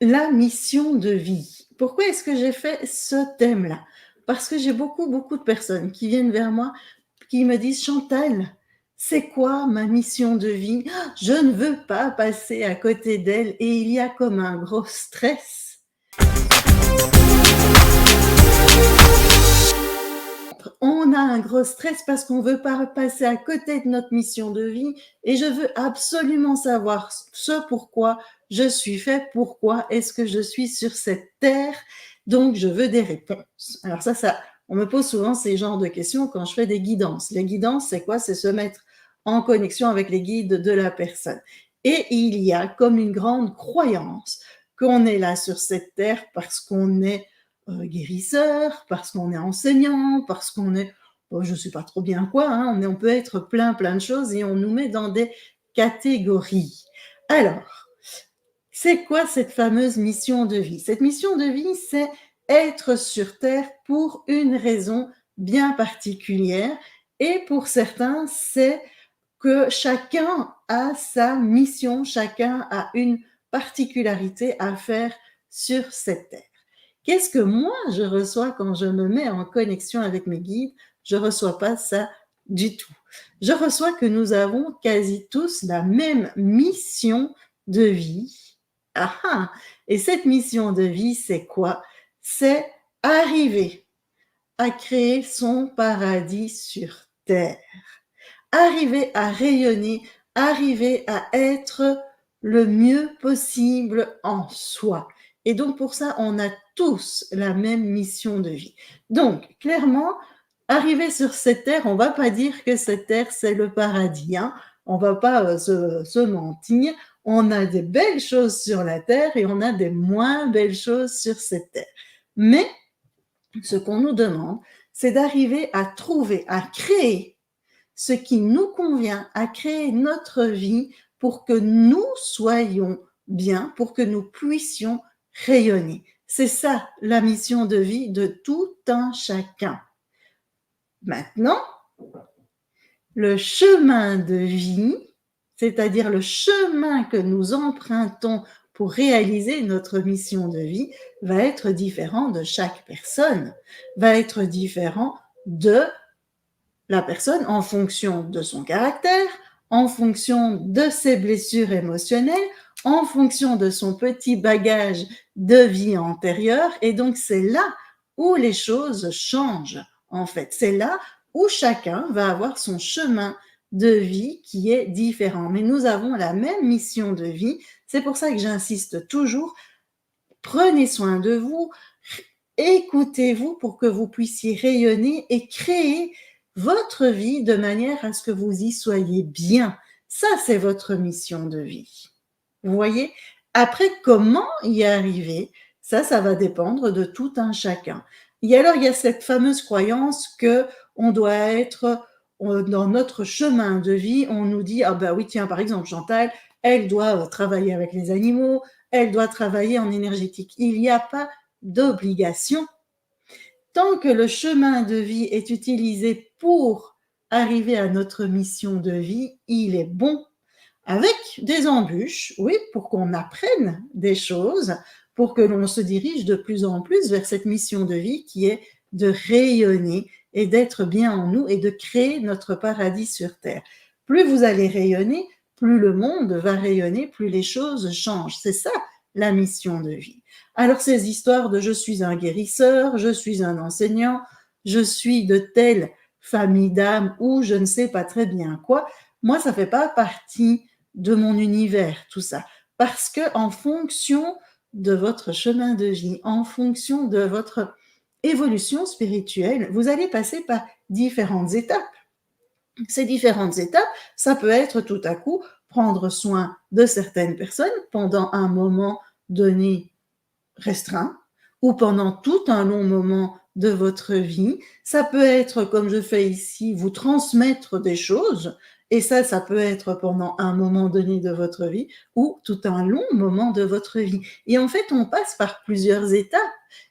La mission de vie. Pourquoi est-ce que j'ai fait ce thème-là? Parce que j'ai beaucoup de personnes qui viennent vers moi, qui me disent: «Chantal, c'est quoi ma mission de vie? Je ne veux pas passer à côté d'elle» et il y a comme un gros stress. On a un gros stress parce qu'on veut pas passer à côté de notre mission de vie et je veux absolument savoir ce pourquoi je suis fait, pourquoi est-ce que je suis sur cette terre. Donc, je veux des réponses. Alors ça, on me pose souvent ces genres de questions quand je fais des guidances. Les guidances, c'est quoi? C'est se mettre en connexion avec les guides de la personne. Et il y a comme une grande croyance qu'on est là sur cette terre parce qu'on est guérisseur, parce qu'on est enseignant, parce qu'on est, je ne sais pas trop bien quoi, hein, on peut être plein de choses et on nous met dans des catégories. Alors, c'est quoi cette fameuse mission de vie? Cette mission de vie, c'est être sur Terre pour une raison bien particulière et pour certains, c'est que chacun a sa mission, chacun a une particularité à faire sur cette Terre. Qu'est-ce que moi je reçois quand je me mets en connexion avec mes guides? Je ne reçois pas ça du tout. Je reçois que nous avons quasi tous la même mission de vie. Ah ah! Et cette mission de vie, c'est quoi? C'est arriver à créer son paradis sur Terre. Arriver à rayonner, arriver à être le mieux possible en soi. Et donc pour ça, on a tous la même mission de vie. Donc clairement, arriver sur cette terre, on ne va pas dire que cette terre c'est le paradis. Hein. On ne va pas se mentir. On a des belles choses sur la terre et on a des moins belles choses sur cette terre. Mais ce qu'on nous demande, c'est d'arriver à trouver, à créer ce qui nous convient, à créer notre vie pour que nous soyons bien, pour que nous puissions rayonner. C'est ça la mission de vie de tout un chacun. Maintenant, le chemin de vie, c'est-à-dire le chemin que nous empruntons pour réaliser notre mission de vie, va être différent de chaque personne, va être différent de la personne en fonction de son caractère, en fonction de ses blessures émotionnelles, en fonction de son petit bagage de vie antérieure. Et donc, c'est là où les choses changent, en fait. C'est là où chacun va avoir son chemin de vie qui est différent. Mais nous avons la même mission de vie. C'est pour ça que j'insiste toujours. Prenez soin de vous, écoutez-vous pour que vous puissiez rayonner et créer votre vie de manière à ce que vous y soyez bien. Ça, c'est votre mission de vie. Vous voyez? Après, comment y arriver? Ça va dépendre de tout un chacun. Et alors, il y a cette fameuse croyance que on doit être dans notre chemin de vie, on nous dit, ah ben oui, tiens, par exemple, Chantal, elle doit travailler avec les animaux, elle doit travailler en énergétique. Il n'y a pas d'obligation. Tant que le chemin de vie est utilisé pour arriver à notre mission de vie, il est bon. Avec des embûches, oui, pour qu'on apprenne des choses, pour que l'on se dirige de plus en plus vers cette mission de vie qui est de rayonner et d'être bien en nous et de créer notre paradis sur Terre. Plus vous allez rayonner, plus le monde va rayonner, plus les choses changent. C'est ça la mission de vie. Alors ces histoires de je suis un guérisseur, je suis un enseignant, je suis de telle famille d'âme ou je ne sais pas très bien quoi, moi ça ne fait pas partie de mon univers, tout ça. Parce que en fonction de votre chemin de vie, en fonction de votre évolution spirituelle, vous allez passer par différentes étapes. Ces différentes étapes, ça peut être tout à coup prendre soin de certaines personnes pendant un moment donné restreint ou pendant tout un long moment de votre vie. Ça peut être, comme je fais ici, vous transmettre des choses, et ça peut être pendant un moment donné de votre vie ou tout un long moment de votre vie. Et en fait, on passe par plusieurs étapes,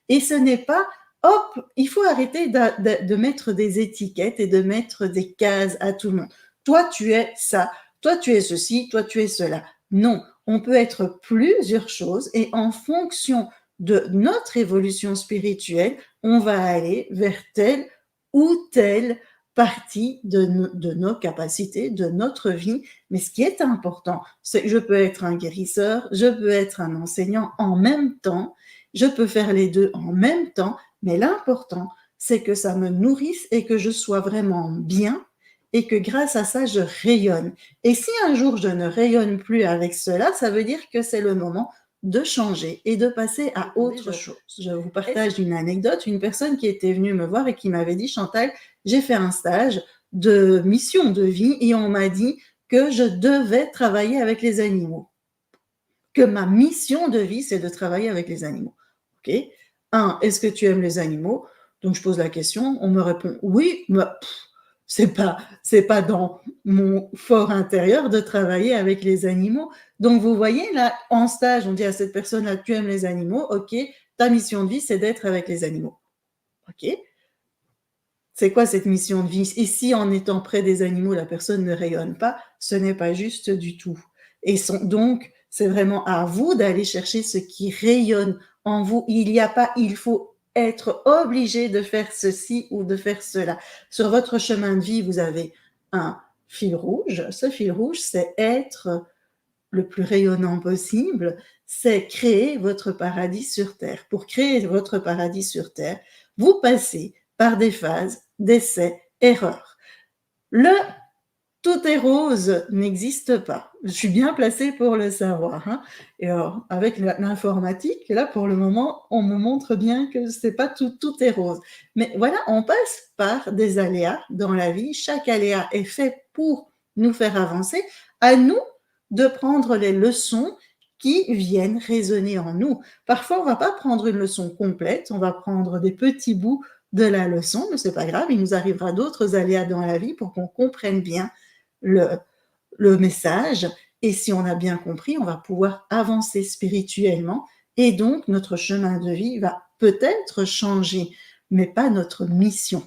et ce n'est pas hop, il faut arrêter de mettre des étiquettes et de mettre des cases à tout le monde. Toi, tu es ça, toi, tu es ceci, toi, tu es cela. Non, On peut être plusieurs choses et en fonction de notre évolution spirituelle, on va aller vers telle ou telle partie de nos capacités, de notre vie. Mais ce qui est important, c'est que je peux être un guérisseur, je peux être un enseignant en même temps, je peux faire les deux en même temps, mais l'important, c'est que ça me nourrisse et que je sois vraiment bien et que grâce à ça, je rayonne. Et si un jour je ne rayonne plus avec cela, ça veut dire que c'est le moment de changer et de passer à autre chose. Je vous partage une anecdote, une personne qui était venue me voir et qui m'avait dit, Chantal, j'ai fait un stage de mission de vie et on m'a dit que je devais travailler avec les animaux, que ma mission de vie, c'est de travailler avec les animaux. Ok. Est-ce que tu aimes les animaux? Donc je pose la question, on me répond oui, mais c'est pas dans mon fort intérieur de travailler avec les animaux. Donc vous voyez là, en stage, on dit à cette personne-là, tu aimes les animaux, ok, ta mission de vie, c'est d'être avec les animaux. Ok. C'est quoi cette mission de vie? Et si en étant près des animaux, la personne ne rayonne pas, ce n'est pas juste du tout. Et donc, c'est vraiment à vous d'aller chercher ce qui rayonne en vous. Il faut être obligé de faire ceci ou de faire cela. Sur votre chemin de vie, vous avez un fil rouge. Ce fil rouge, c'est être le plus rayonnant possible, c'est créer votre paradis sur Terre. Pour créer votre paradis sur Terre, vous passez par des phases d'essais, erreurs. Le tout est rose n'existe pas. Je suis bien placée pour le savoir. Hein. Et alors, avec l'informatique, là, pour le moment, on me montre bien que c'est pas tout est rose. Mais voilà, on passe par des aléas dans la vie. Chaque aléa est fait pour nous faire avancer. À nous de prendre les leçons qui viennent résonner en nous. Parfois, on va pas prendre une leçon complète, on va prendre des petits bouts de la leçon, mais c'est pas grave, il nous arrivera d'autres aléas dans la vie pour qu'on comprenne bien le message. Et si on a bien compris, on va pouvoir avancer spirituellement et donc notre chemin de vie va peut-être changer, mais pas notre mission.